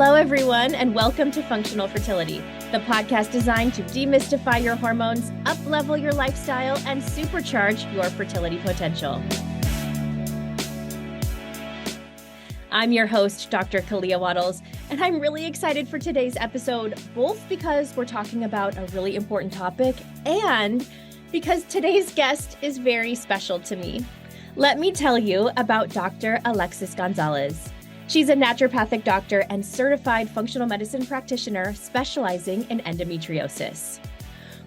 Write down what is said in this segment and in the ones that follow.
Hello, everyone, and welcome to Functional Fertility, the podcast designed to demystify your hormones, up-level your lifestyle, and supercharge your fertility potential. I'm your host, Dr. Kalea Wattles, and I'm really excited for today's episode, both because we're talking about a really important topic and because today's guest is very special to me. Let me tell you about Dr. Alexis Gonzales. She's a naturopathic doctor and certified functional medicine practitioner specializing in endometriosis.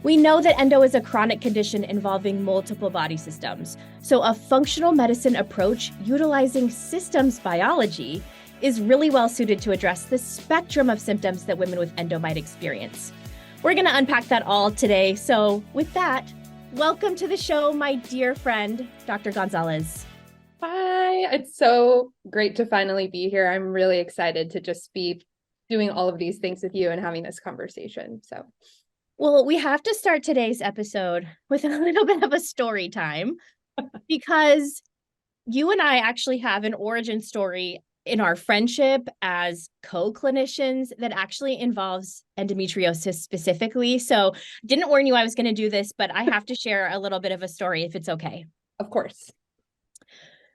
We know that endo is a chronic condition involving multiple body systems, so a functional medicine approach utilizing systems biology is really well suited to address the spectrum of symptoms that women with endo might experience. We're going to unpack that all today, so with that, welcome to the show, my dear friend, Dr. Gonzales. Hi, it's so great to finally be here. I'm really excited to just be doing all of these things with you and having this conversation. Well, we have to start today's episode with a little bit of a story time because you and I actually have an origin story in our friendship as co-clinicians that actually involves endometriosis specifically. So didn't warn you I was going to do this, but I have to share a little bit of a story if it's okay. Of course.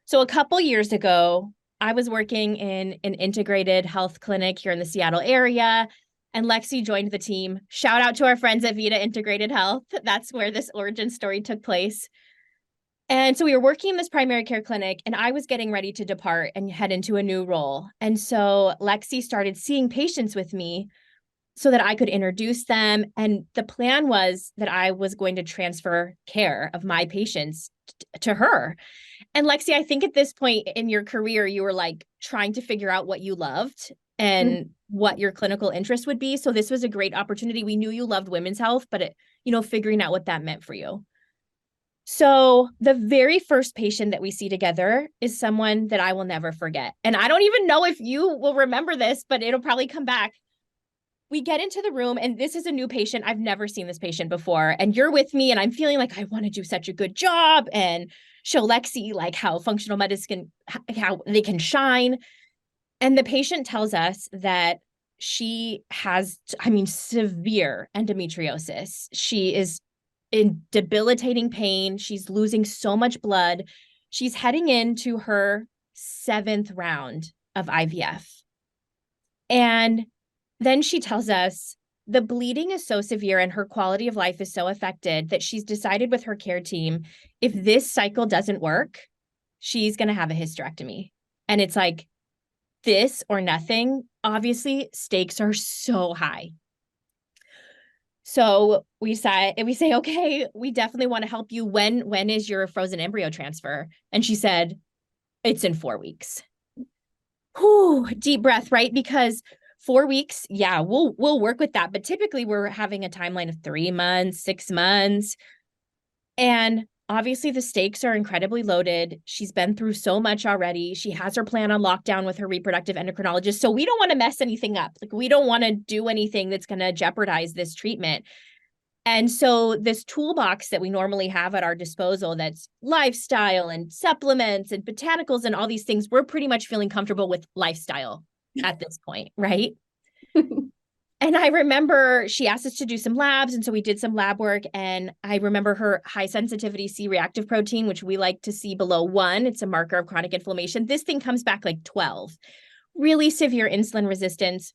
So a couple years ago, I was working in an integrated health clinic here in the Seattle area, and Lexi joined the team. Shout out to our friends at Vita Integrated Health. That's where this origin story took place. And so we were working in this primary care clinic, and I was getting ready to depart and head into a new role. And so Lexi started seeing patients with me so that I could introduce them. And the plan was that I was going to transfer care of my patients to her. And Lexi, I think at this point in your career, you were like trying to figure out what you loved and what your clinical interest would be. So this was a great opportunity. We knew you loved women's health, but figuring out what that meant for you. So the very first patient that we see together is someone that I will never forget. And I don't even know if you will remember this, but it'll probably come back. We get into the room and this is a new patient. I've never seen this patient before. And you're with me and I'm feeling like I want to do such a good job and show Lexi like how functional medicine, how they can shine. And the patient tells us that she has, severe endometriosis. She is in debilitating pain. She's losing so much blood. She's heading into her 7th round of IVF. And then she tells us the bleeding is so severe and her quality of life is so affected that she's decided with her care team, if this cycle doesn't work, she's going to have a hysterectomy. And it's like this or nothing. Obviously, stakes are so high. So we say, okay, we definitely want to help you. When is your frozen embryo transfer? And she said, it's in 4 weeks. Whew, deep breath, right? Because 4 weeks, yeah, we'll work with that. But typically we're having a timeline of 3 months, 6 months. And obviously the stakes are incredibly loaded. She's been through so much already. She has her plan on lockdown with her reproductive endocrinologist. So we don't want to mess anything up. Like we don't want to do anything that's going to jeopardize this treatment. And so this toolbox that we normally have at our disposal, that's lifestyle and supplements and botanicals and all these things, we're pretty much feeling comfortable with lifestyle at this point, right? And I remember she asked us to do some labs. And so we did some lab work. And I remember her high sensitivity C-reactive protein, which we like to see below 1. It's a marker of chronic inflammation. This thing comes back like 12. Really severe insulin resistance.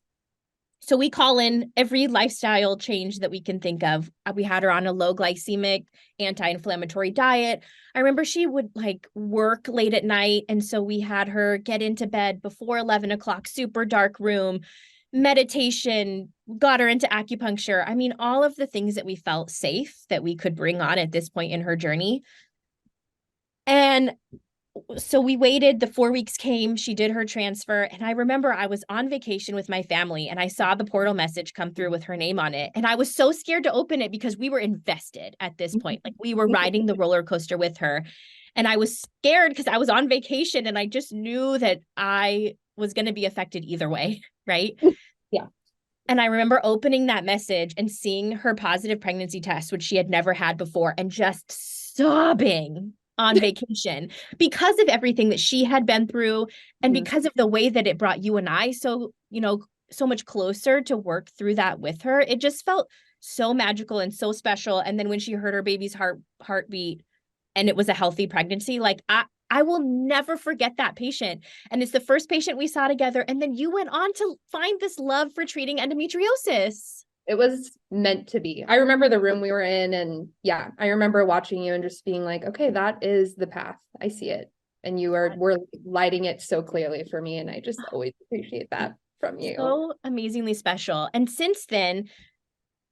So we call in every lifestyle change that we can think of. We had her on a low glycemic, anti-inflammatory diet. I remember she would like work late at night. And so we had her get into bed before 11 o'clock, super dark room, meditation, got her into acupuncture. I mean, all of the things that we felt safe that we could bring on at this point in her journey. And so we waited, the 4 weeks came, she did her transfer. And I remember I was on vacation with my family and I saw the portal message come through with her name on it. And I was so scared to open it because we were invested at this point. Like we were riding the roller coaster with her. And I was scared because I was on vacation and I just knew that I was going to be affected either way. Right? Yeah. And I remember opening that message and seeing her positive pregnancy test, which she had never had before, and just sobbing on vacation because of everything that she had been through and because of the way that it brought you and I so, so much closer to work through that with her. It just felt so magical and so special. And then when she heard her baby's heartbeat and it was a healthy pregnancy, like I will never forget that patient. And it's the first patient we saw together. And then you went on to find this love for treating endometriosis. It was meant to be. I remember the room we were in, and yeah, I remember watching you and just being like, okay, that is the path. I see it. And were lighting it so clearly for me. And I just always appreciate that from you. So amazingly special. And since then,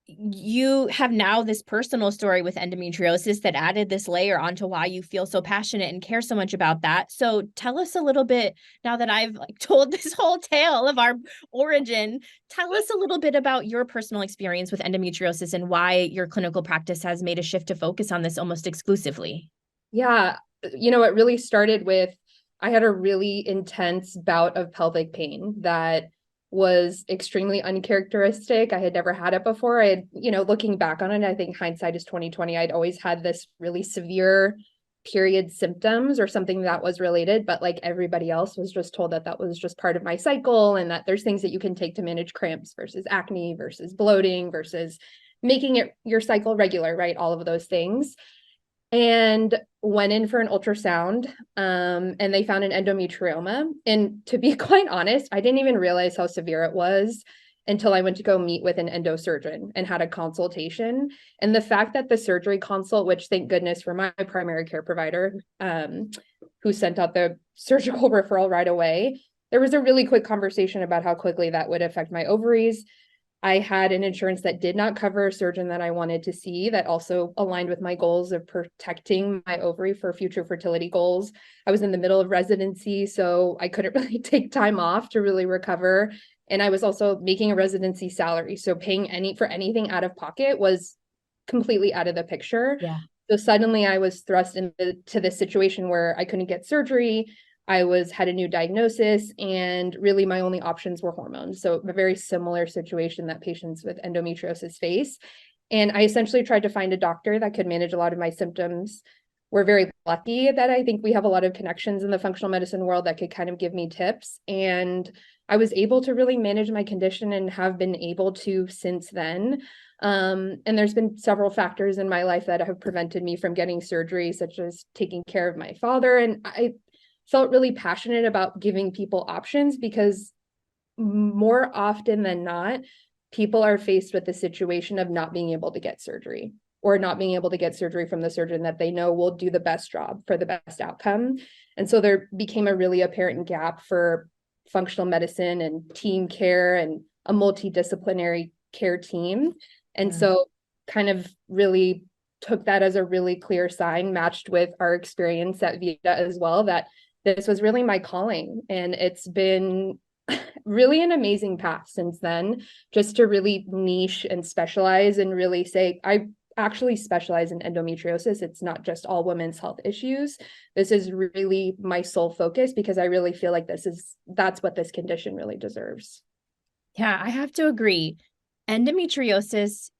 you have now this personal story with endometriosis that added this layer onto why you feel so passionate and care so much about that. So tell us a little bit, now that I've told this whole tale of our origin, tell us a little bit about your personal experience with endometriosis and why your clinical practice has made a shift to focus on this almost exclusively. Yeah, it really started with, I had a really intense bout of pelvic pain that was extremely uncharacteristic. I had never had it before. I had, looking back on it, I think hindsight is 2020. I'd always had this really severe period symptoms or something that was related, but like everybody else was just told that was just part of my cycle, and that there's things that you can take to manage cramps versus acne versus bloating versus making it your cycle regular, right? All of those things. And went in for an ultrasound, and they found an endometrioma. And to be quite honest, I didn't even realize how severe it was until I went to go meet with an endosurgeon and had a consultation. And the fact that the surgery consult, which thank goodness for my primary care provider, who sent out the surgical referral right away, there was a really quick conversation about how quickly that would affect my ovaries. I had an insurance that did not cover a surgeon that I wanted to see, that also aligned with my goals of protecting my ovary for future fertility goals. I was in the middle of residency, so I couldn't really take time off to really recover. And I was also making a residency salary. So paying for anything out of pocket was completely out of the picture. Yeah. So suddenly I was thrust into this situation where I couldn't get surgery. I had a new diagnosis, and really my only options were hormones. So a very similar situation that patients with endometriosis face. And I essentially tried to find a doctor that could manage a lot of my symptoms. We're very lucky that I think we have a lot of connections in the functional medicine world that could kind of give me tips. And I was able to really manage my condition and have been able to since then. And there's been several factors in my life that have prevented me from getting surgery, such as taking care of my father. And I felt really passionate about giving people options, because more often than not, people are faced with the situation of not being able to get surgery, or not being able to get surgery from the surgeon that they know will do the best job for the best outcome. And so there became a really apparent gap for functional medicine and team care and a multidisciplinary care team. And so kind of really took that as a really clear sign, matched with our experience at Vita as well, that this was really my calling. And it's been really an amazing path since then, just to really niche and specialize and really say, I actually specialize in endometriosis. It's not just all women's health issues. This is really my sole focus, because I really feel like that's what this condition really deserves. Yeah, I have to agree. Endometriosis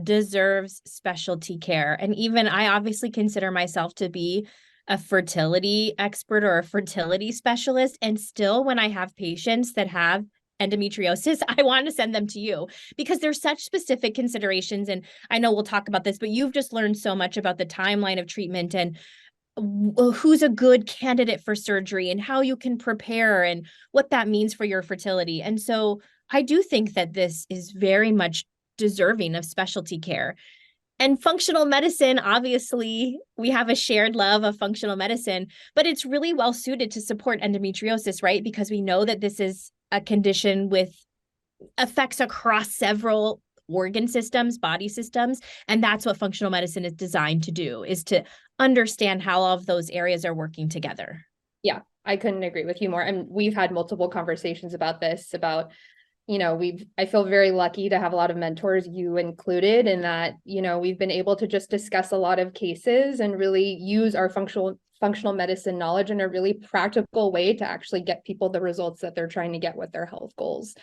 deserves specialty care. And even I obviously consider myself to be a fertility expert or a fertility specialist. And still, when I have patients that have endometriosis, I want to send them to you, because there's such specific considerations. And I know we'll talk about this, but you've just learned so much about the timeline of treatment and who's a good candidate for surgery and how you can prepare and what that means for your fertility. And so I do think that this is very much deserving of specialty care. And functional medicine, obviously, we have a shared love of functional medicine, but it's really well suited to support endometriosis, right? Because we know that this is a condition with effects across several organ systems, body systems. And that's what functional medicine is designed to do, is to understand how all of those areas are working together. Yeah, I couldn't agree with you more. And we've had multiple conversations about this, about I feel very lucky to have a lot of mentors, you included, in that, we've been able to just discuss a lot of cases and really use our functional medicine knowledge in a really practical way to actually get people the results that they're trying to get with their health goals.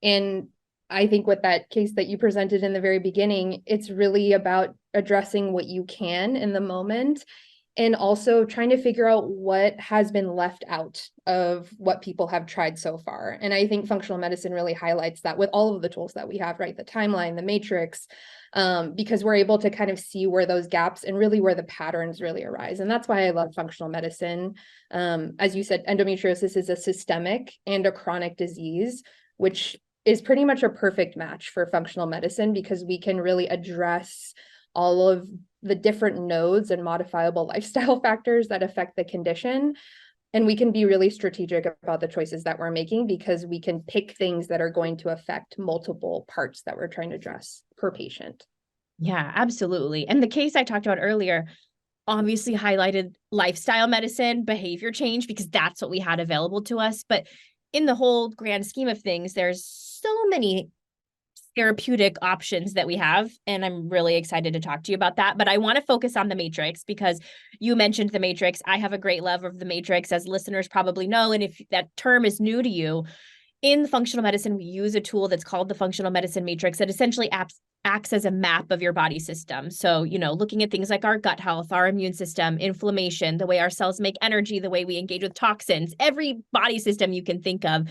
And I think with that case that you presented in the very beginning, it's really about addressing what you can in the moment. and also trying to figure out what has been left out of what people have tried so far. And I think functional medicine really highlights that with all of the tools that we have, right? The timeline, the matrix, because we're able to kind of see where those gaps and really where the patterns really arise. And that's why I love functional medicine. As you said, endometriosis is a systemic and a chronic disease, which is pretty much a perfect match for functional medicine because we can really address all of the different nodes and modifiable lifestyle factors that affect the condition. And we can be really strategic about the choices that we're making because we can pick things that are going to affect multiple parts that we're trying to address per patient. Yeah, absolutely. And the case I talked about earlier obviously highlighted lifestyle medicine, behavior change, because that's what we had available to us. But in the whole grand scheme of things, there's so many therapeutic options that we have. And I'm really excited to talk to you about that. But I want to focus on the matrix because you mentioned the matrix. I have a great love of the matrix, as listeners probably know. And if that term is new to you, in functional medicine, we use a tool that's called the functional medicine matrix that essentially acts as a map of your body system. So, looking at things like our gut health, our immune system, inflammation, the way our cells make energy, the way we engage with toxins, every body system you can think of.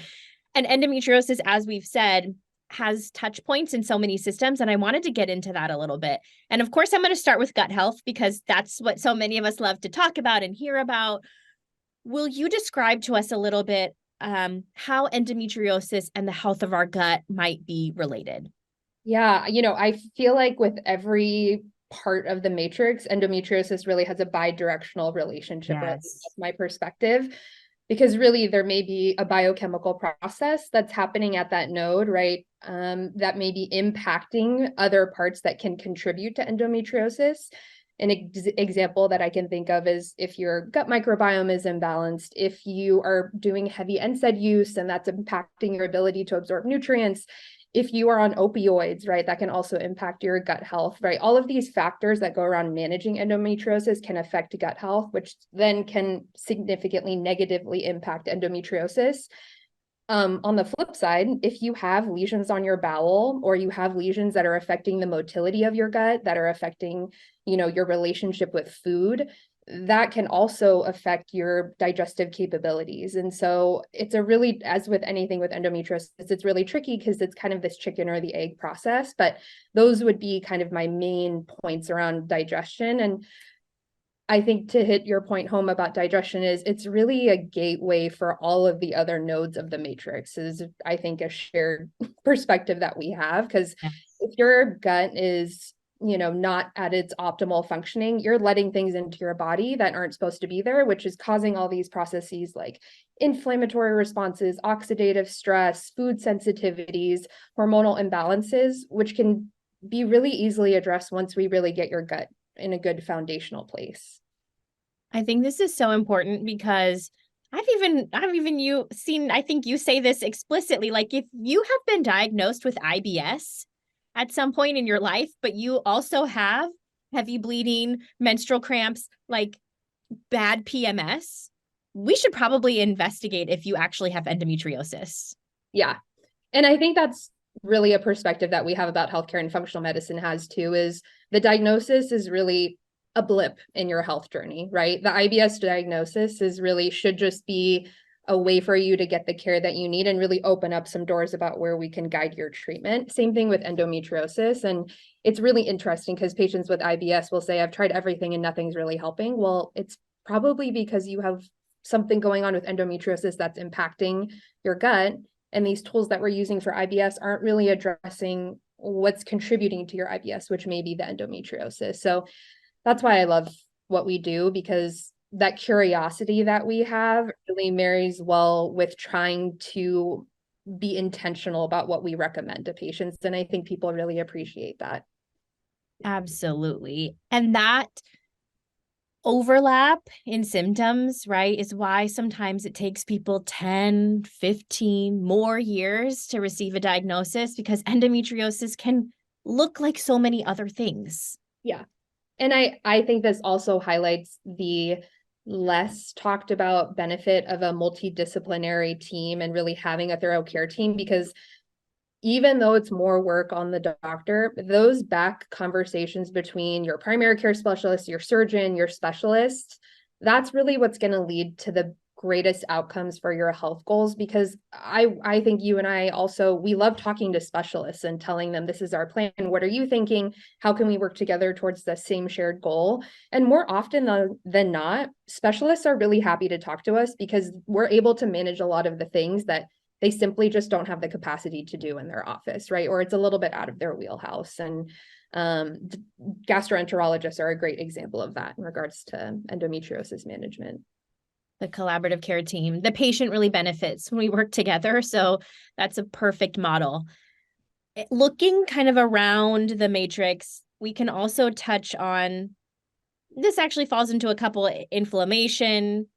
And endometriosis, as we've said, has touch points in so many systems. And I wanted to get into that a little bit. And of course, I'm going to start with gut health because that's what so many of us love to talk about and hear about. Will you describe to us a little bit how endometriosis and the health of our gut might be related? Yeah, I feel like with every part of the matrix, endometriosis really has a bi-directional relationship, right? Yes. That's my perspective. Because really there may be a biochemical process that's happening at that node, right? That may be impacting other parts that can contribute to endometriosis. An example that I can think of is if your gut microbiome is imbalanced, if you are doing heavy NSAID use and that's impacting your ability to absorb nutrients, if you are on opioids, right, that can also impact your gut health, right? All of these factors that go around managing endometriosis can affect gut health, which then can significantly negatively impact endometriosis. On the flip side, if you have lesions on your bowel or you have lesions that are affecting the motility of your gut, that are affecting, your relationship with food, that can also affect your digestive capabilities. And so it's a really, as with anything with endometriosis, it's really tricky because it's kind of this chicken or the egg process, but those would be kind of my main points around digestion. And I think to hit your point home about digestion is it's really a gateway for all of the other nodes of the matrix is I think a shared perspective that we have. Because if your gut is not at its optimal functioning, you're letting things into your body that aren't supposed to be there, which is causing all these processes like inflammatory responses, oxidative stress, food sensitivities, hormonal imbalances, which can be really easily addressed once we really get your gut in a good foundational place. I think this is so important because I've even seen, I think you say this explicitly, like if you have been diagnosed with IBS at some point in your life, but you also have heavy bleeding, menstrual cramps, like bad PMS, we should probably investigate if you actually have endometriosis. Yeah. And I think that's really a perspective that we have about healthcare and functional medicine has too, is the diagnosis is really a blip in your health journey, right? The IBS diagnosis should just be a way for you to get the care that you need and really open up some doors about where we can guide your treatment. Same thing with endometriosis. And it's really interesting because patients with IBS will say, I've tried everything and nothing's really helping. Well, it's probably because you have something going on with endometriosis that's impacting your gut. And these tools that we're using for IBS aren't really addressing what's contributing to your IBS, which may be the endometriosis. So that's why I love what we do, because that curiosity that we have really marries well with trying to be intentional about what we recommend to patients. And I think people really appreciate that. Absolutely. And that overlap in symptoms, right, is why sometimes it takes people 10, 15 more years to receive a diagnosis because endometriosis can look like so many other things. Yeah. And I think this also highlights the less talked about benefit of a multidisciplinary team and really having a thorough care team, because even though it's more work on the doctor, those back conversations between your primary care specialist, your surgeon, your specialist, that's really what's going to lead to the greatest outcomes for your health goals. Because I think you and I also, we love talking to specialists and telling them, this is our plan. What are you thinking? How can we work together towards the same shared goal? And more often than not, specialists are really happy to talk to us because we're able to manage a lot of the things that they simply just don't have the capacity to do in their office, right? Or it's a little bit out of their wheelhouse. And gastroenterologists are a great example of that in regards to endometriosis management. The collaborative care team, the patient really benefits when we work together. So that's a perfect model. Looking kind of around the matrix, we can also touch on, this actually falls into a couple, inflammation,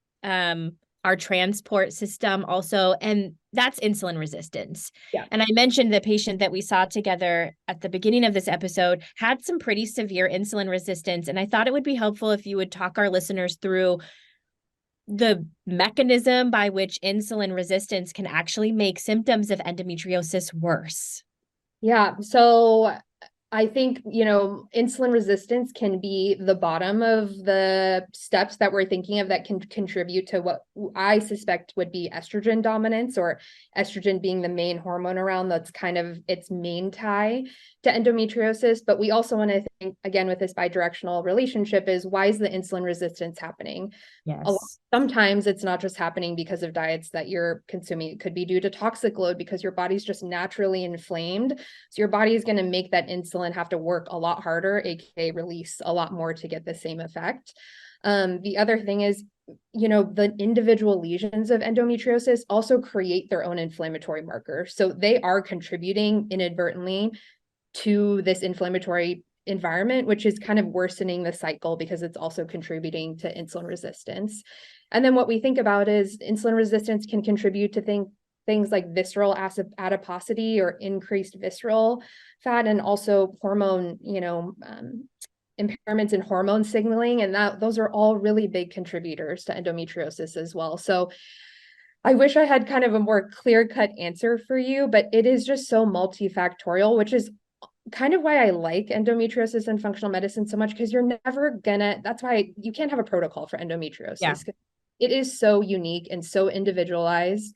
our transport system also, and that's insulin resistance. Yeah. And I mentioned the patient that we saw together at the beginning of this episode had some pretty severe insulin resistance. And I thought it would be helpful if you would talk our listeners through the mechanism by which insulin resistance can actually make symptoms of endometriosis worse. Yeah. So I think, insulin resistance can be the bottom of the steps that we're thinking of that can contribute to what I suspect would be estrogen dominance, or estrogen being the main hormone around that's kind of its main tie to endometriosis. But we also want to think, again, with this bidirectional relationship, is why is the insulin resistance happening? Yes. Sometimes it's not just happening because of diets that you're consuming. It could be due to toxic load because your body's just naturally inflamed. So your body is going to make that insulin have to work a lot harder, aka release a lot more to get the same effect. The other thing is, the individual lesions of endometriosis also create their own inflammatory markers. So they are contributing inadvertently to this inflammatory environment, which is kind of worsening the cycle because it's also contributing to insulin resistance. And then what we think about is insulin resistance can contribute to things like visceral adiposity or increased visceral fat, and also hormone, impairments in hormone signaling. And those are all really big contributors to endometriosis as well. So I wish I had kind of a more clear-cut answer for you, but it is just so multifactorial, which is kind of why I like endometriosis and functional medicine so much, because you're never gonna, that's why you can't have a protocol for endometriosis. Yeah. It is so unique and so individualized.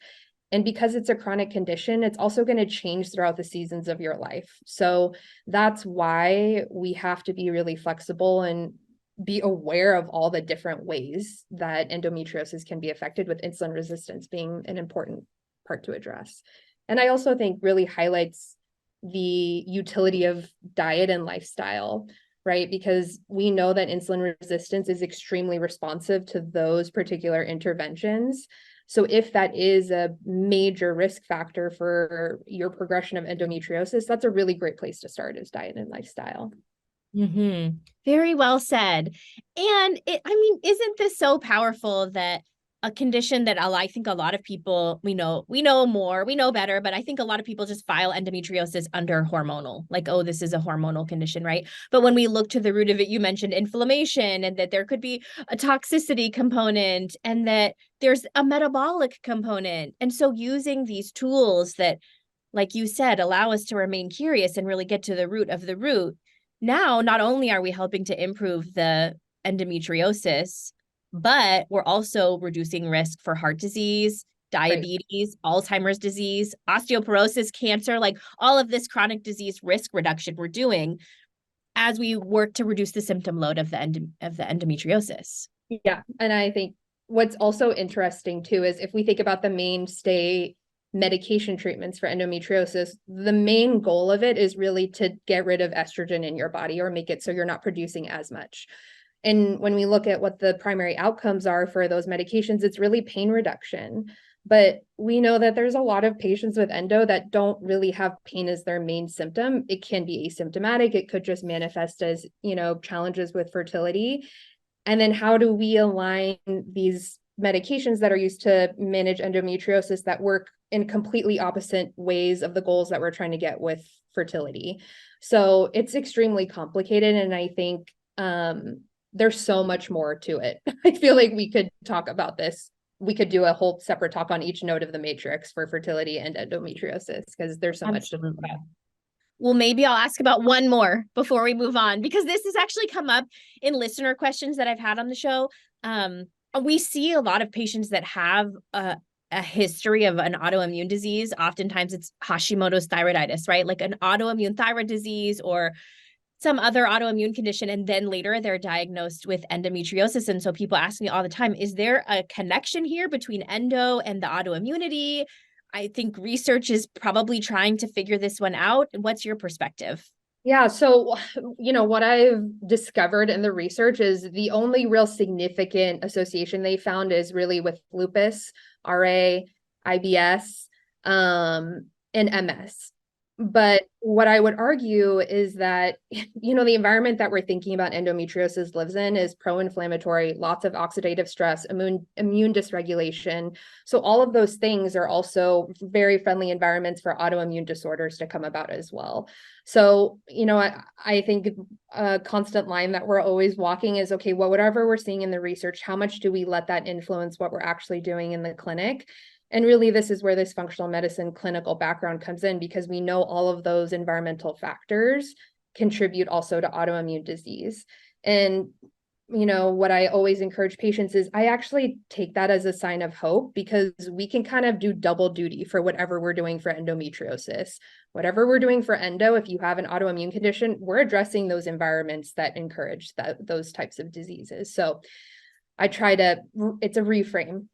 And because it's a chronic condition, it's also going to change throughout the seasons of your life. So that's why we have to be really flexible and be aware of all the different ways that endometriosis can be affected, with insulin resistance being an important part to address. And I also think really highlights the utility of diet and lifestyle, right? Because we know that insulin resistance is extremely responsive to those particular interventions. So if that is a major risk factor for your progression of endometriosis, that's a really great place to start, is diet and lifestyle. Mm-hmm. Very well said. And isn't this so powerful that a condition that I think a lot of people, we know better, but I think a lot of people just file endometriosis under hormonal, like, oh, this is a hormonal condition, right? But when we look to the root of it, you mentioned inflammation, and that there could be a toxicity component, and that there's a metabolic component. And so using these tools that, like you said, allow us to remain curious and really get to the root of the root. Now, not only are we helping to improve the endometriosis, but we're also reducing risk for heart disease, diabetes, right, Alzheimer's disease, osteoporosis, cancer, like all of this chronic disease risk reduction we're doing as we work to reduce the symptom load of the endometriosis. Yeah. And I think what's also interesting too is if we think about the mainstay medication treatments for endometriosis, the main goal of it is really to get rid of estrogen in your body, or make it so you're not producing as much. And when we look at what the primary outcomes are for those medications, it's really pain reduction. But we know that there's a lot of patients with endo that don't really have pain as their main symptom. It can be asymptomatic. It could just manifest as, challenges with fertility. And then how do we align these medications that are used to manage endometriosis that work in completely opposite ways of the goals that we're trying to get with fertility? So it's extremely complicated. And I think there's so much more to it. I feel like we could talk about this we could do a whole separate talk on each node of the matrix for fertility and endometriosis, because there's so much to talk about. Well, maybe I'll ask about one more before we move on, because this has actually come up in listener questions that I've had on the show. We see a lot of patients that have a history of an autoimmune disease. Oftentimes it's Hashimoto's thyroiditis, right? Like an autoimmune thyroid disease or some other autoimmune condition. And then later they're diagnosed with endometriosis. And so people ask me all the time, is there a connection here between endo and the autoimmunity? I think research is probably trying to figure this one out. What's your perspective? Yeah, so, what I've discovered in the research is the only real significant association they found is really with lupus, RA, IBS, and MS. But what I would argue is that, the environment that we're thinking about endometriosis lives in is pro-inflammatory, lots of oxidative stress, immune dysregulation. So all of those things are also very friendly environments for autoimmune disorders to come about as well. So, I think a constant line that we're always walking is, okay, well, whatever we're seeing in the research, how much do we let that influence what we're actually doing in the clinic? And really, this is where this functional medicine clinical background comes in, because we know all of those environmental factors contribute also to autoimmune disease. And, what I always encourage patients is I actually take that as a sign of hope, because we can kind of do double duty for whatever we're doing for endometriosis. Whatever we're doing for endo, if you have an autoimmune condition, we're addressing those environments that encourage those types of diseases. So I try to, it's a reframe.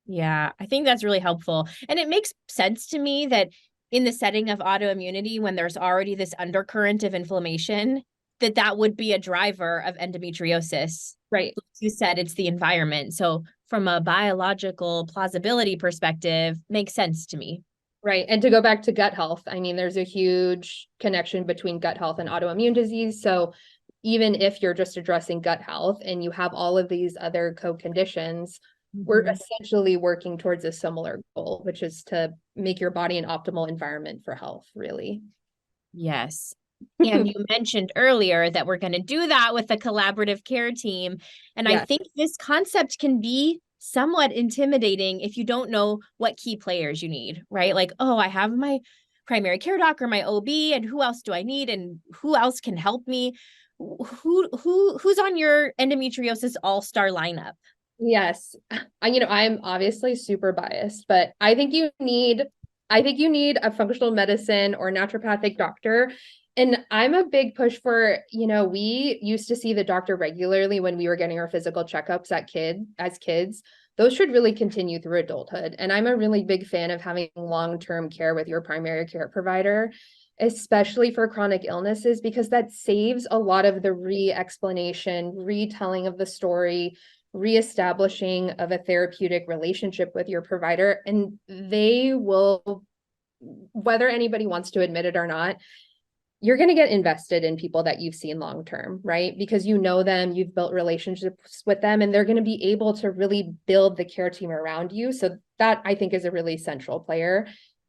Yeah, I think that's really helpful. And it makes sense to me that in the setting of autoimmunity, when there's already this undercurrent of inflammation, that would be a driver of endometriosis. Right. Like you said, it's the environment. So from a biological plausibility perspective, makes sense to me. Right. And to go back to gut health, I mean, there's a huge connection between gut health and autoimmune disease. So even if you're just addressing gut health and you have all of these other co-conditions, we're essentially working towards a similar goal, which is to make your body an optimal environment for health, really. Yes. And you mentioned earlier that we're going to do that with a collaborative care team. And I think this concept can be somewhat intimidating if you don't know what key players you need, right? Like, oh, I have my primary care doc or my OB, and who else do I need, and who else can help me? Who's on your endometriosis all-star lineup? Yes. I'm obviously super biased, but I think you need a functional medicine or naturopathic doctor. And I'm a big push for, we used to see the doctor regularly when we were getting our physical checkups as kids. Those should really continue through adulthood. And I'm a really big fan of having long-term care with your primary care provider, especially for chronic illnesses, because that saves a lot of the re-explanation, retelling of the story, reestablishing of a therapeutic relationship with your provider. And they will, whether anybody wants to admit it or not, you're going to get invested in people that you've seen long term, right? Because you know them, you've built relationships with them, and they're going to be able to really build the care team around you. So that, I think, is a really central player.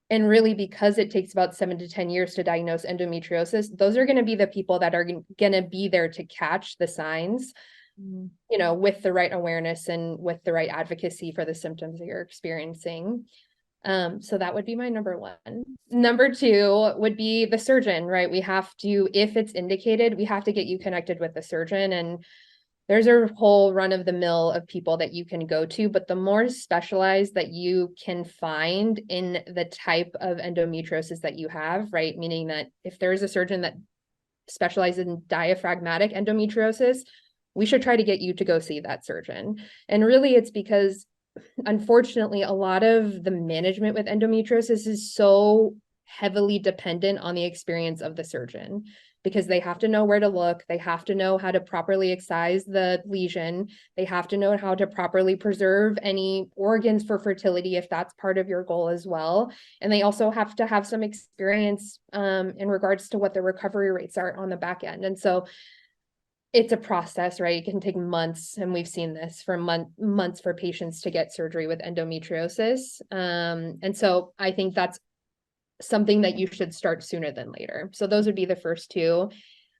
And really, because it takes about 7 to 10 years to diagnose endometriosis, those are going to be the people that are going to be there to catch the signs, with the right awareness and with the right advocacy for the symptoms that you're experiencing. So that would be my number one. Number two would be the surgeon, right? We have to, if it's indicated, we have to get you connected with the surgeon. And there's a whole run of the mill of people that you can go to, but the more specialized that you can find in the type of endometriosis that you have, right? Meaning that if there's a surgeon that specializes in diaphragmatic endometriosis, we should try to get you to go see that surgeon. And really, it's because unfortunately, a lot of the management with endometriosis is so heavily dependent on the experience of the surgeon, because they have to know where to look. They have to know how to properly excise the lesion. They have to know how to properly preserve any organs for fertility, if that's part of your goal as well. And they also have to have some experience in regards to what the recovery rates are on the back end. And so it's a process, right? It can take months, and we've seen this for months for patients to get surgery with endometriosis. And so I think that's something that you should start sooner than later. So those would be the first two.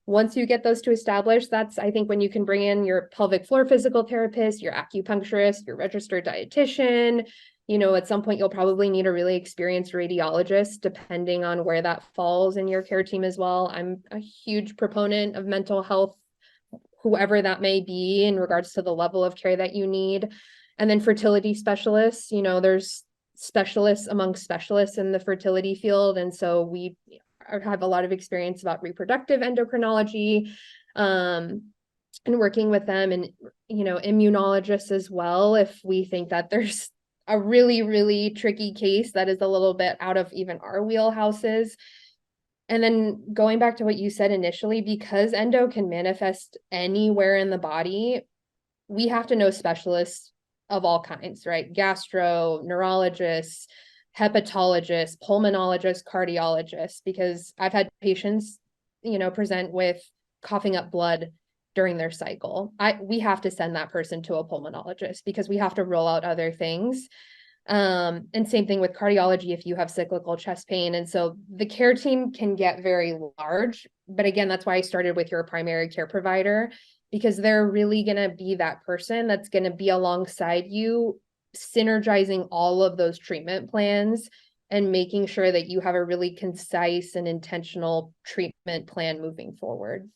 Once you get those to establish, that's, I think, when you can bring in your pelvic floor physical therapist, your acupuncturist, your registered dietitian. At some point, you'll probably need a really experienced radiologist, depending on where that falls in your care team as well. I'm a huge proponent of mental health, whoever that may be, in regards to the level of care that you need. And then fertility specialists, there's specialists among specialists in the fertility field. And so we have a lot of experience about reproductive endocrinology, and working with them, and, immunologists as well, if we think that there's a really, really tricky case that is a little bit out of even our wheelhouses. And then going back to what you said initially, because endo can manifest anywhere in the body, we have to know specialists of all kinds, right? Gastro, neurologists, hepatologists, pulmonologists, cardiologists, because I've had patients, present with coughing up blood during their cycle. We have to send that person to a pulmonologist because we have to rule out other things. And same thing with cardiology if you have cyclical chest pain. And so the care team can get very large. But again, that's why I started with your primary care provider, because they're really going to be that person that's going to be alongside you, synergizing all of those treatment plans and making sure that you have a really concise and intentional treatment plan moving forward.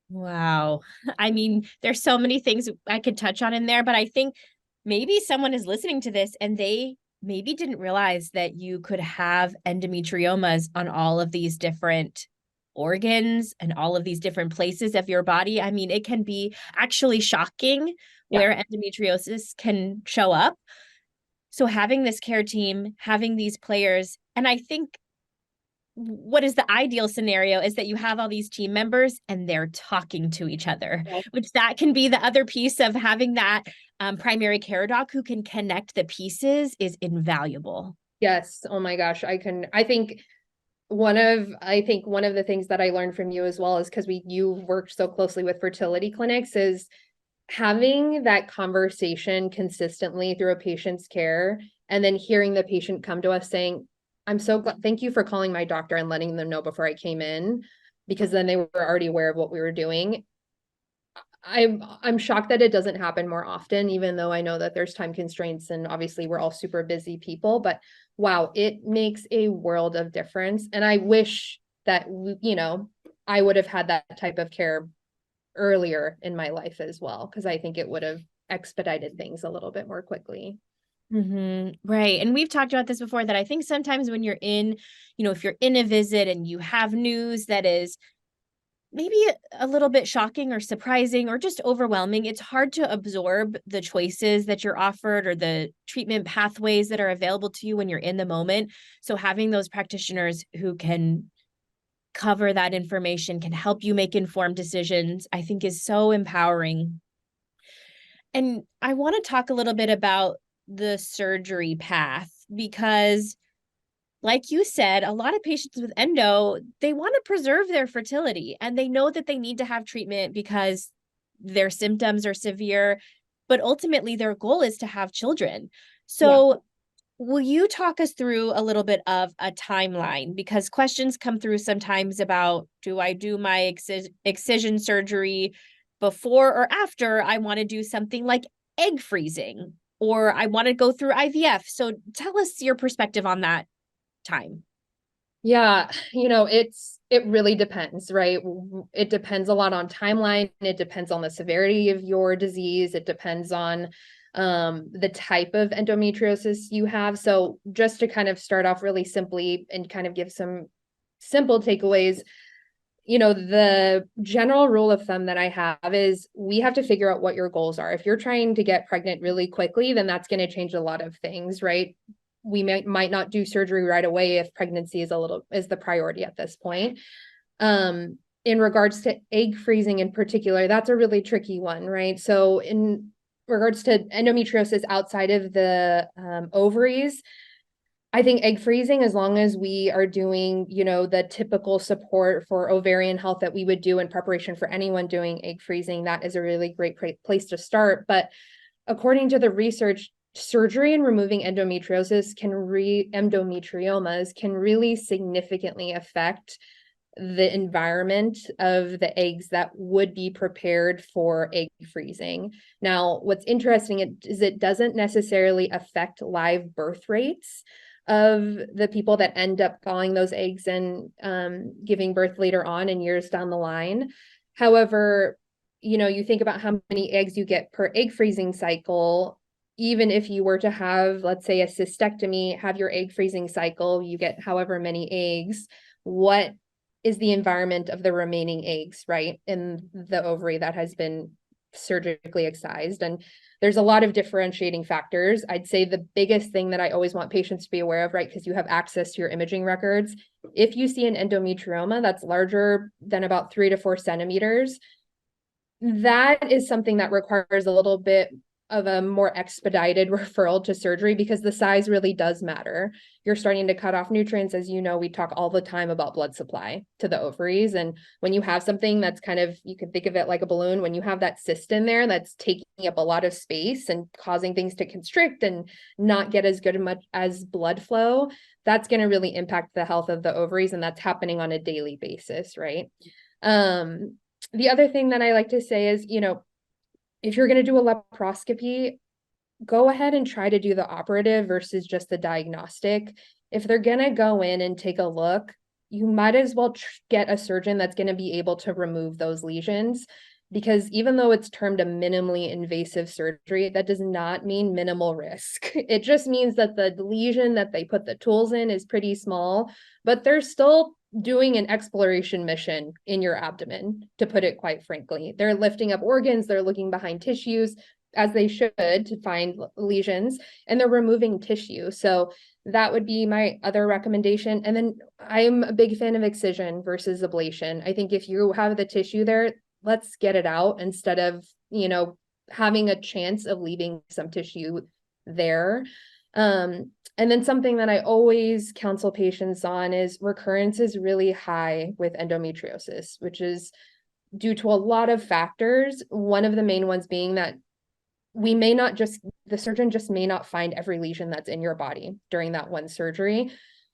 Wow. I mean, there's so many things I could touch on in there, but I think maybe someone is listening to this and they maybe didn't realize that you could have endometriomas on all of these different organs and all of these different places of your body. I mean, it can be actually shocking where endometriosis can show up. So having this care team, having these players, and I think what is the ideal scenario is that you have all these team members and they're talking to each other, which that can be the other piece of having that primary care doc who can connect the pieces is invaluable. Yes. Oh my gosh. I think one of the things that I learned from you as well is because you've worked so closely with fertility clinics, is having that conversation consistently through a patient's care, and then hearing the patient come to us saying, I'm so glad, thank you for calling my doctor and letting them know before I came in, because then they were already aware of what we were doing. I'm shocked that it doesn't happen more often, even though I know that there's time constraints and obviously we're all super busy people, but wow, it makes a world of difference. And I wish that, I would have had that type of care earlier in my life as well, because I think it would have expedited things a little bit more quickly. Right. And we've talked about this before, that I think sometimes when you're in, if you're in a visit and you have news that is maybe a little bit shocking or surprising or just overwhelming, it's hard to absorb the choices that you're offered or the treatment pathways that are available to you when you're in the moment. So having those practitioners who can cover that information, can help you make informed decisions, I think is so empowering. And I want to talk a little bit about the surgery path, because like you said, a lot of patients with endo, they want to preserve their fertility and they know that they need to have treatment because their symptoms are severe, but ultimately their goal is to have children. So will you talk us through a little bit of a timeline? Because questions come through sometimes about, do I do my excision surgery before or after I want to do something like egg freezing, or I want to go through IVF? So tell us your perspective on that time. Yeah, it really depends, right? It depends a lot on timeline. It depends on the severity of your disease. It depends on the type of endometriosis you have. So just to kind of start off really simply and kind of give some simple takeaways, the general rule of thumb that I have is we have to figure out what your goals are. If you're trying to get pregnant really quickly, then that's going to change a lot of things, right? We might not do surgery right away if pregnancy is the priority at this point. In regards to egg freezing in particular, that's a really tricky one, right? So in regards to endometriosis outside of the ovaries, I think egg freezing, as long as we are doing, the typical support for ovarian health that we would do in preparation for anyone doing egg freezing, that is a really great place to start. But according to the research, surgery and removing endometriomas can really significantly affect the environment of the eggs that would be prepared for egg freezing. Now, what's interesting is it doesn't necessarily affect live birth rates of the people that end up thawing those eggs and giving birth later on in years down the line. However, you think about how many eggs you get per egg freezing cycle. Even if you were to have, let's say, a cystectomy, have your egg freezing cycle, you get however many eggs. What is the environment of the remaining eggs, right, in the ovary that has been surgically excised? And there's a lot of differentiating factors. I'd say the biggest thing that I always want patients to be aware of, right, because you have access to your imaging records, if you see an endometrioma that's larger than about 3 to 4 centimeters, that is something that requires a little bit of a more expedited referral to surgery, because the size really does matter. You're starting to cut off nutrients. As you know, we talk all the time about blood supply to the ovaries. And when you have something that's kind of, you can think of it like a balloon, when you have that cyst in there that's taking up a lot of space and causing things to constrict and not get as good much as blood flow, that's going to really impact the health of the ovaries. And that's happening on a daily basis, right? The other thing that I like to say is, if you're going to do a laparoscopy, go ahead and try to do the operative versus just the diagnostic. If they're going to go in and take a look, you might as well get a surgeon that's going to be able to remove those lesions, because even though it's termed a minimally invasive surgery, that does not mean minimal risk. It just means that the lesion that they put the tools in is pretty small, but they're still doing an exploration mission in your abdomen, to put it quite frankly. They're lifting up organs, they're looking behind tissues, as they should, to find lesions, and they're removing tissue. So that would be my other recommendation. And then I'm a big fan of excision versus ablation. I think if you have the tissue there, let's get it out instead of, having a chance of leaving some tissue there. And then something that I always counsel patients on is recurrence is really high with endometriosis, which is due to a lot of factors. One of the main ones being that the surgeon just may not find every lesion that's in your body during that one surgery,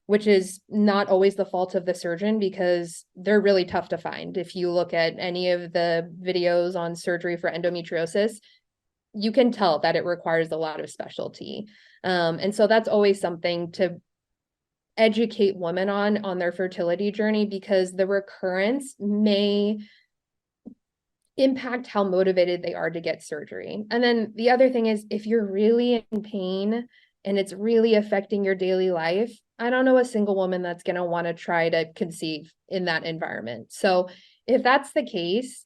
which is not always the fault of the surgeon, because they're really tough to find. If you look at any of the videos on surgery for endometriosis, you can tell that it requires a lot of specialty. And so that's always something to educate women on their fertility journey, because the recurrence may impact how motivated they are to get surgery. And then the other thing is, if you're really in pain and it's really affecting your daily life, I don't know a single woman that's going to want to try to conceive in that environment. So if that's the case,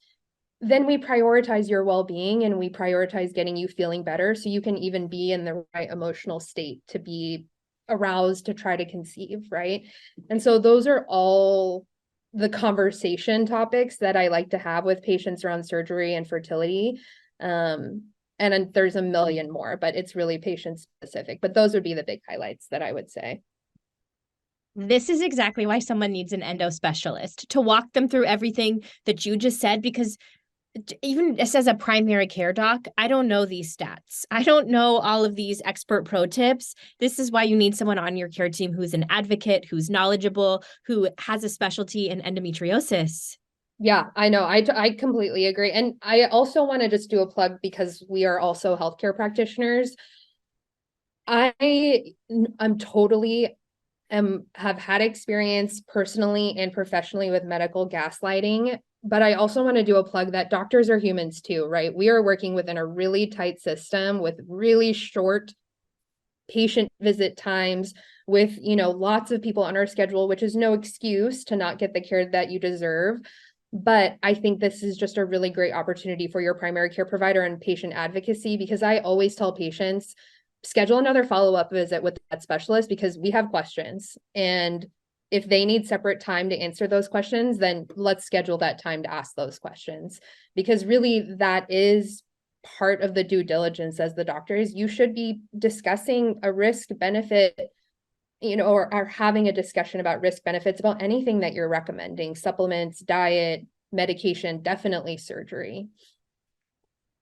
then we prioritize your well-being and we prioritize getting you feeling better, so you can even be in the right emotional state to be aroused to try to conceive, right? And so those are all the conversation topics that I like to have with patients around surgery and fertility. And then there's a million more, but it's really patient specific. But those would be the big highlights that I would say. This is exactly why someone needs an endo specialist to walk them through everything that you just said, because even as a primary care doc, I don't know these stats. I don't know all of these expert pro tips. This is why you need someone on your care team who's an advocate, who's knowledgeable, who has a specialty in endometriosis. Yeah, I know. I completely agree. And I also want to just do a plug, because we are also healthcare practitioners. I'm totally have had experience personally and professionally with medical gaslighting. But I also want to do a plug that doctors are humans too, right? We are working within a really tight system with really short patient visit times, with, lots of people on our schedule, which is no excuse to not get the care that you deserve. But I think this is just a really great opportunity for your primary care provider and patient advocacy, because I always tell patients, schedule another follow-up visit with that specialist, because we have questions. And if they need separate time to answer those questions, then let's schedule that time to ask those questions, because really that is part of the due diligence as the doctors. You should be discussing a risk benefit, or having a discussion about risk benefits about anything that you're recommending: supplements, diet, medication, definitely surgery.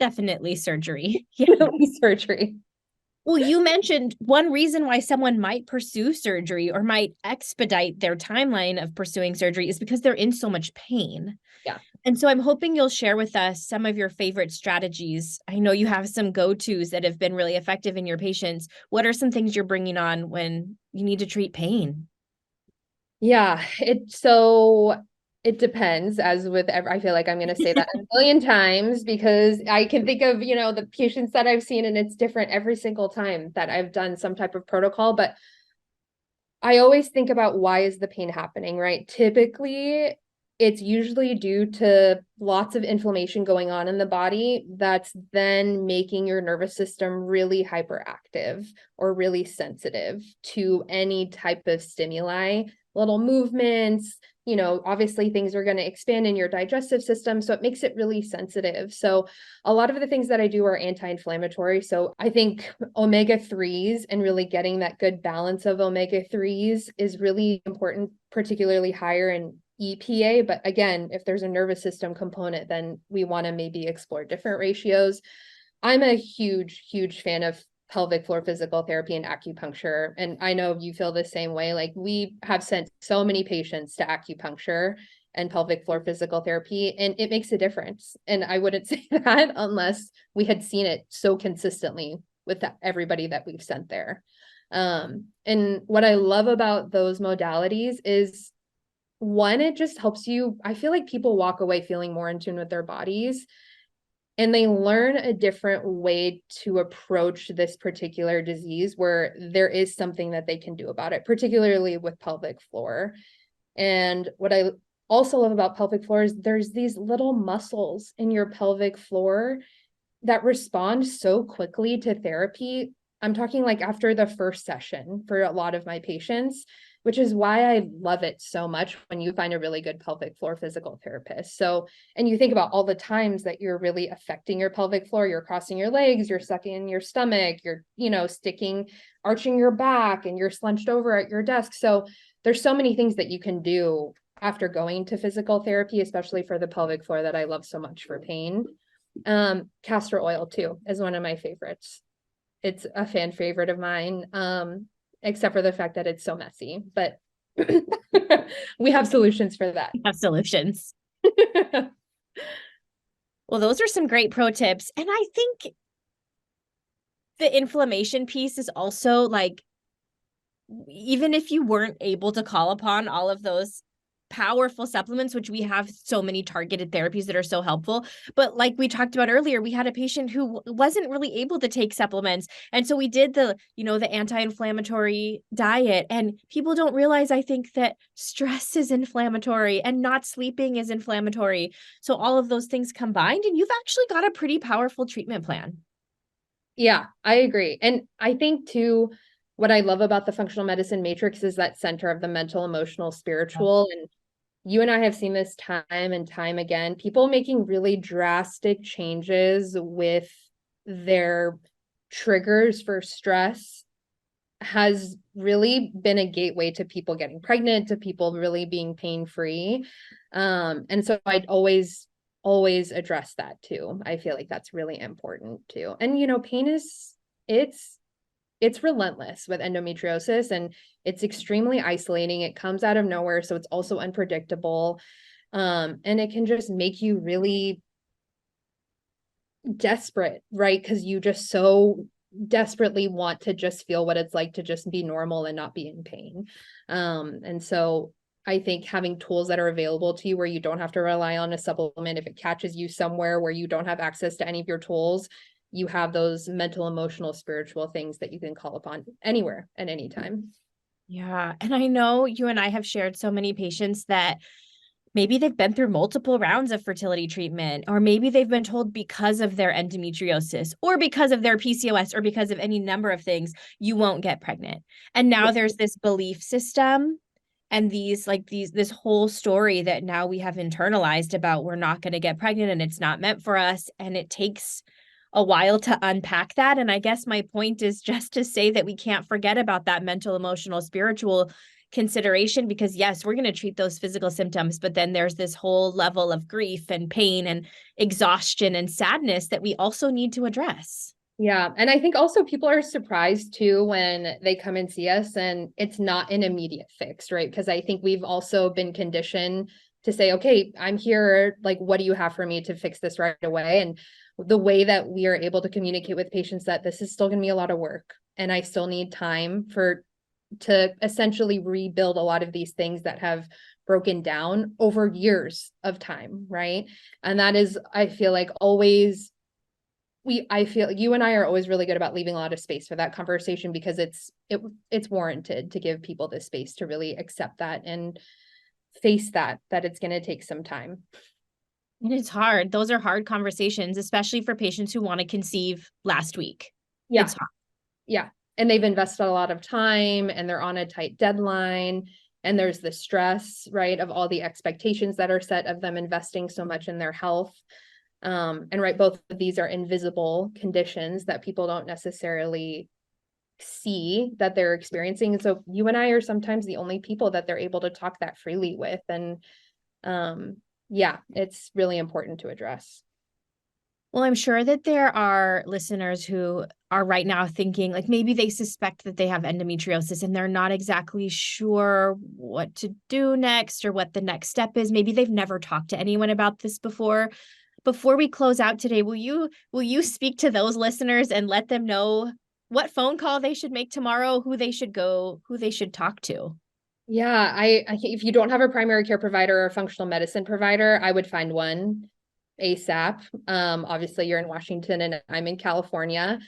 Definitely surgery. Yeah. Surgery. Well, you mentioned one reason why someone might pursue surgery or might expedite their timeline of pursuing surgery is because they're in so much pain. Yeah. And so I'm hoping you'll share with us some of your favorite strategies. I know you have some go-tos that have been really effective in your patients. What are some things you're bringing on when you need to treat pain? Yeah, it depends, as with I feel like I'm going to say that a million times because I can think of, the patients that I've seen and it's different every single time that I've done some type of protocol, but I always think about why is the pain happening, right? Typically, it's usually due to lots of inflammation going on in the body that's then making your nervous system really hyperactive or really sensitive to any type of stimuli, little movements. Obviously things are going to expand in your digestive system, so it makes it really sensitive. So a lot of the things that I do are anti-inflammatory. So I think omega-3s and really getting that good balance of omega-3s is really important, particularly higher in EPA. But again, if there's a nervous system component, then we want to maybe explore different ratios. I'm a huge, huge fan of pelvic floor physical therapy and acupuncture. And I know you feel the same way. Like we have sent so many patients to acupuncture and pelvic floor physical therapy, and it makes a difference. And I wouldn't say that unless we had seen it so consistently with everybody that we've sent there. And what I love about those modalities is one, it just helps you. I feel like people walk away feeling more in tune with their bodies and they learn a different way to approach this particular disease where there is something that they can do about it, particularly with pelvic floor. And what I also love about pelvic floor is there's these little muscles in your pelvic floor that respond so quickly to therapy. I'm talking like after the first session for a lot of my patients, which is why I love it so much when you find a really good pelvic floor physical therapist. So, and you think about all the times that you're really affecting your pelvic floor, you're crossing your legs, you're sucking in your stomach, you're, arching your back and you're slunched over at your desk. So there's so many things that you can do after going to physical therapy, especially for the pelvic floor that I love so much for pain. Castor oil too is one of my favorites. It's a fan favorite of mine. Except for the fact that it's so messy, but we have solutions for that. Have solutions. Well, those are some great pro tips. And I think the inflammation piece is also like, even if you weren't able to call upon all of those powerful supplements, which we have so many targeted therapies that are so helpful. But like we talked about earlier, we had a patient who wasn't really able to take supplements. And so we did the anti-inflammatory diet. And people don't realize, I think, that stress is inflammatory and not sleeping is inflammatory. So all of those things combined, and you've actually got a pretty powerful treatment plan. Yeah, I agree. And I think too, what I love about the functional medicine matrix is that center of the mental, emotional, spiritual. And you and I have seen this time and time again, people making really drastic changes with their triggers for stress has really been a gateway to people getting pregnant, to people really being pain-free. And so I'd always address that too. I feel like that's really important too. And pain is it's relentless with endometriosis and it's extremely isolating. It comes out of nowhere, so it's also unpredictable. And it can just make you really desperate, right? Because you just so desperately want to just feel what it's like to just be normal and not be in pain. And so I think having tools that are available to you where you don't have to rely on a supplement, if it catches you somewhere where you don't have access to any of your tools, you have those mental, emotional, spiritual things that you can call upon anywhere at any time. Yeah. And I know you and I have shared so many patients that maybe they've been through multiple rounds of fertility treatment, or maybe they've been told because of their endometriosis or because of their PCOS or because of any number of things, you won't get pregnant. And now there's this belief system and this whole story that now we have internalized about we're not going to get pregnant and it's not meant for us. And it takes a while to unpack that. And I guess my point is just to say that we can't forget about that mental, emotional, spiritual consideration, because yes, we're going to treat those physical symptoms, but then there's this whole level of grief and pain and exhaustion and sadness that we also need to address. Yeah. And I think also people are surprised too when they come and see us and it's not an immediate fix, right? Because I think we've also been conditioned to say, okay, I'm here. Like, what do you have for me to fix this right away? And the way that we are able to communicate with patients that this is still going to be a lot of work and I still need time to essentially rebuild a lot of these things that have broken down over years of time, right? And that is, I feel like always I feel you and I are always really good about leaving a lot of space for that conversation because it's warranted to give people this space to really accept that and face that it's going to take some time. And it's hard. Those are hard conversations, especially for patients who want to conceive last week. Yeah. It's hard. Yeah. And they've invested a lot of time and they're on a tight deadline. And there's the stress, right, of all the expectations that are set of them investing so much in their health. And right, both of these are invisible conditions that people don't necessarily see that they're experiencing. And so you and I are sometimes the only people that they're able to talk that freely with. And yeah, it's really important to address. Well, I'm sure that there are listeners who are right now thinking, like, maybe they suspect that they have endometriosis and they're not exactly sure what to do next or what the next step is. Maybe they've never talked to anyone about this before. Before we close out today, will you speak to those listeners and let them know what phone call they should make tomorrow, who they should go, who they should talk to? Yeah, I think if you don't have a primary care provider or a functional medicine provider, I would find one ASAP. Obviously you're in Washington and I'm in California.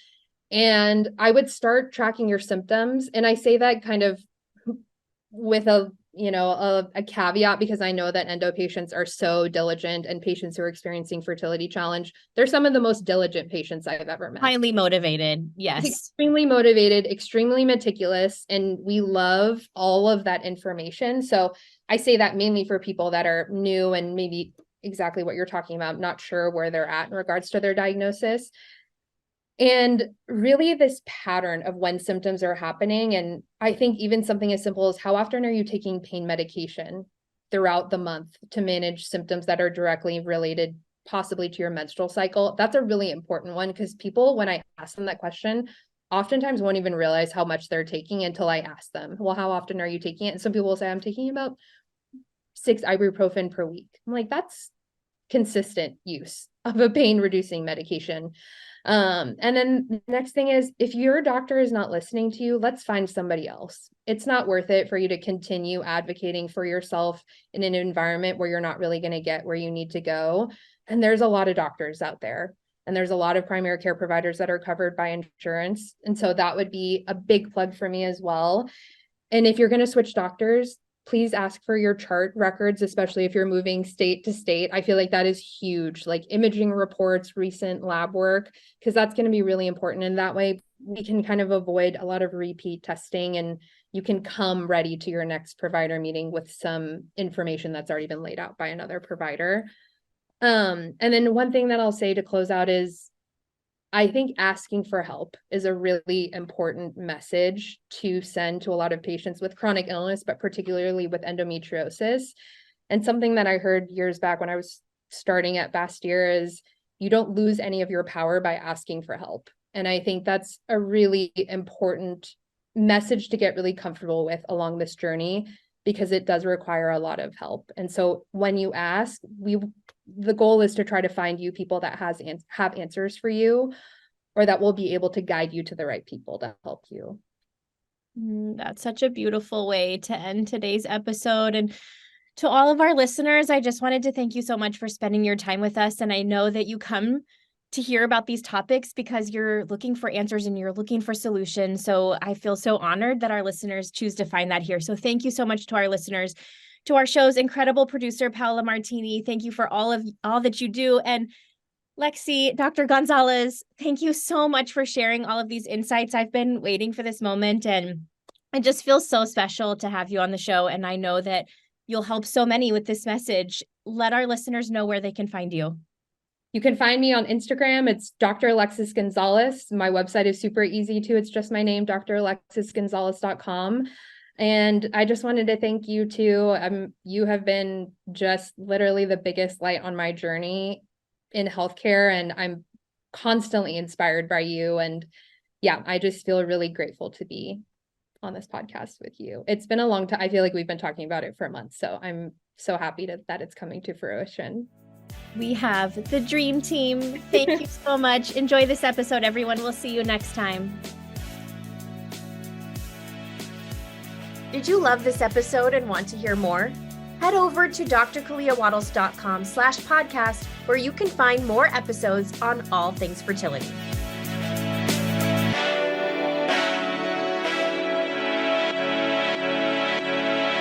And I would start tracking your symptoms. And I say that kind of with a caveat because I know that endo patients are so diligent and patients who are experiencing fertility challenge, they're some of the most diligent patients I've ever met. Highly motivated. Yes. Extremely motivated, extremely meticulous, and we love all of that information. So I say that mainly for people that are new and maybe exactly what you're talking about, not sure where they're at in regards to their diagnosis. And really this pattern of when symptoms are happening. And I think even something as simple as how often are you taking pain medication throughout the month to manage symptoms that are directly related possibly to your menstrual cycle? That's a really important one because people, when I ask them that question, oftentimes won't even realize how much they're taking until I ask them, well, how often are you taking it? And some people will say, I'm taking about 6 ibuprofen per week. I'm like, that's consistent use of a pain reducing medication. And then the next thing is if your doctor is not listening to you, let's find somebody else. It's not worth it for you to continue advocating for yourself in an environment where you're not really going to get where you need to go. And there's a lot of doctors out there. And there's a lot of primary care providers that are covered by insurance. And so that would be a big plug for me as well. And if you're going to switch doctors, please ask for your chart records, especially if you're moving state to state. I feel like that is huge, like imaging reports, recent lab work, because that's going to be really important. And that way we can kind of avoid a lot of repeat testing and you can come ready to your next provider meeting with some information that's already been laid out by another provider. And then one thing that I'll say to close out is I think asking for help is a really important message to send to a lot of patients with chronic illness, but particularly with endometriosis. And something that I heard years back when I was starting at Bastyr is you don't lose any of your power by asking for help. And I think that's a really important message to get really comfortable with along this journey because it does require a lot of help. And so when you ask, the goal is to try to find you people that have answers for you or that will be able to guide you to the right people to help you. That's such a beautiful way to end today's episode. And to all of our listeners, I just wanted to thank you so much for spending your time with us. And I know that you come to hear about these topics because you're looking for answers and you're looking for solutions. So I feel so honored that our listeners choose to find that here. So thank you so much to our listeners, to our show's incredible producer, Paola Martini. Thank you for all that you do. And Lexi, Dr. Gonzales, thank you so much for sharing all of these insights. I've been waiting for this moment and it just feels so special to have you on the show. And I know that you'll help so many with this message. Let our listeners know where they can find you. You can find me on Instagram. It's Dr. Alexis Gonzales. My website is super easy too. It's just my name, dralexisgonzales.com. And I just wanted to thank you too. You have been just literally the biggest light on my journey in healthcare. And I'm constantly inspired by you. And yeah, I just feel really grateful to be on this podcast with you. It's been a long time. I feel like we've been talking about it for a month. So I'm so happy that it's coming to fruition. We have the dream team. Thank you so much. Enjoy this episode, everyone. We'll see you next time. Did you love this episode and want to hear more? Head over to drkaleawattles.com/podcast, where you can find more episodes on all things fertility.